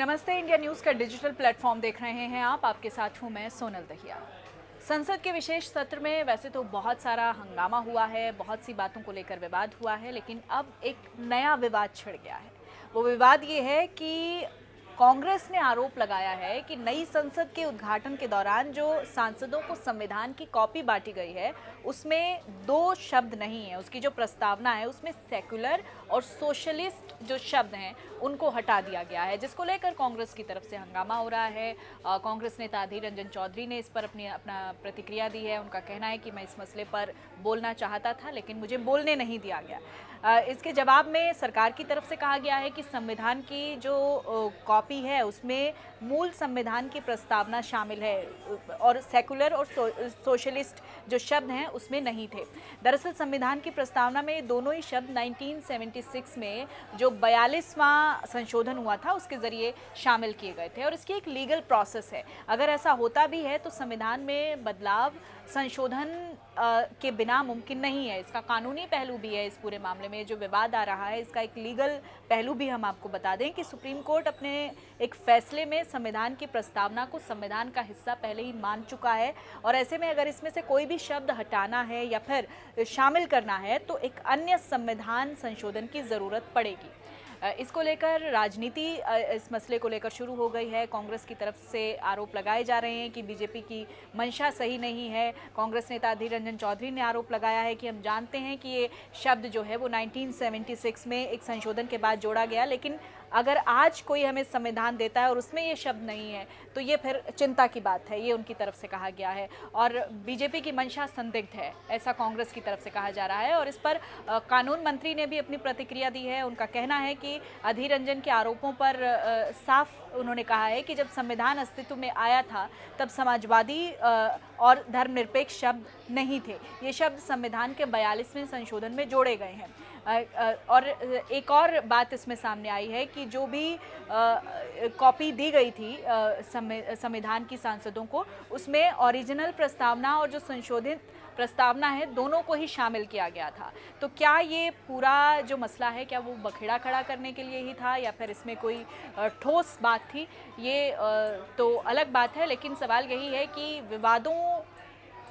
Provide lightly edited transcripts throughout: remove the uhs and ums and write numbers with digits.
नमस्ते। India news का digital platform देख रहे हैं आप। आपके साथ हूं मैं सोनल दहिया। संसद के विशेष सत्र में वैसे तो बहुत सारा हंगामा हुआ है, बहुत सी बातों को लेकर विवाद हुआ है, लेकिन अब एक नया विवाद छिड़ गया है। वो विवाद ये है कि कांग्रेस ने आरोप लगाया है कि नई संसद के उद्घाटन के दौरान जो सांसदों को संविधान की कॉपी बांटी गई है उसमें दो शब्द नहीं है। उसकी जो प्रस्तावना है उसमें सेक्युलर और सोशलिस्ट जो शब्द हैं उनको हटा दिया गया है, जिसको लेकर कांग्रेस की तरफ से हंगामा हो रहा है। कांग्रेस नेता अधीर रंजन चौधरी ने इस पर अपना प्रतिक्रिया दी है। उनका कहना है कि मैं इस मसले पर बोलना चाहता था लेकिन मुझे बोलने नहीं दिया गया। इसके जवाब में सरकार की तरफ से कहा गया है कि संविधान की जो कॉपी है उसमें मूल संविधान की प्रस्तावना शामिल है और सेकुलर और सोशलिस्ट जो शब्द हैं उसमें नहीं थे। दरअसल संविधान की प्रस्तावना में दोनों ही शब्द 1976 में जो 42वां संशोधन हुआ था उसके ज़रिए शामिल किए गए थे और इसकी एक लीगल प्रोसेस है। अगर ऐसा होता भी है तो संविधान में बदलाव संशोधन के बिना मुमकिन नहीं है। इसका कानूनी पहलू भी है। इस पूरे मामले में जो विवाद आ रहा है इसका एक लीगल पहलू भी हम आपको बता दें कि सुप्रीम कोर्ट अपने एक फैसले में संविधान की प्रस्तावना को संविधान का हिस्सा पहले ही मान चुका है और ऐसे में अगर इसमें से कोई भी शब्द हटाना है या फिर शामिल करना है तो एक अन्य संविधान संशोधन की ज़रूरत पड़ेगी। इसको लेकर राजनीति इस मसले को लेकर शुरू हो गई है। कांग्रेस की तरफ से आरोप लगाए जा रहे हैं कि बीजेपी की मंशा सही नहीं है। कांग्रेस नेता अधीर रंजन चौधरी ने आरोप लगाया है कि हम जानते हैं कि ये शब्द जो है वो 1976 में एक संशोधन के बाद जोड़ा गया, लेकिन अगर आज कोई हमें संविधान देता है और उसमें ये शब्द नहीं है तो ये फिर चिंता की बात है, ये उनकी तरफ से कहा गया है। और बीजेपी की मंशा संदिग्ध है, ऐसा कांग्रेस की तरफ से कहा जा रहा है और इस पर कानून मंत्री ने भी अपनी प्रतिक्रिया दी है। उनका कहना है कि अधीर रंजन के आरोपों पर साफ उन्होंने कहा है कि जब संविधान अस्तित्व में आया था तब समाजवादी और धर्मनिरपेक्ष शब्द नहीं थे। ये शब्द संविधान के 42वें संशोधन में जोड़े गए हैं। और एक और बात इसमें सामने आई है कि जो भी कॉपी दी गई थी संविधान की सांसदों को उसमें ओरिजिनल प्रस्तावना और जो संशोधित प्रस्तावना है दोनों को ही शामिल किया गया था। तो क्या ये पूरा जो मसला है क्या वो बखेड़ा खड़ा करने के लिए ही था या फिर इसमें कोई ठोस बात थी, ये तो अलग बात है। लेकिन सवाल यही है कि विवादों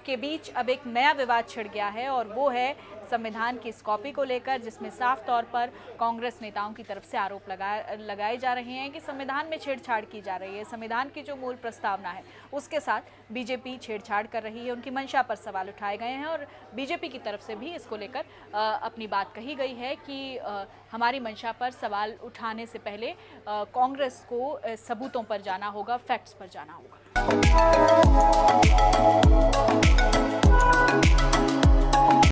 के बीच अब एक नया विवाद छिड़ गया है और वो है संविधान की इस कॉपी को लेकर, जिसमें साफ तौर पर कांग्रेस नेताओं की तरफ से आरोप लगाए जा रहे हैं कि संविधान में छेड़छाड़ की जा रही है। संविधान की जो मूल प्रस्तावना है उसके साथ बीजेपी छेड़छाड़ कर रही है। उनकी मंशा पर सवाल उठाए गए हैं और बीजेपी की तरफ से भी इसको लेकर अपनी बात कही गई है कि हमारी मंशा पर सवाल उठाने से पहले कांग्रेस को सबूतों पर जाना होगा, फैक्ट्स पर जाना होगा।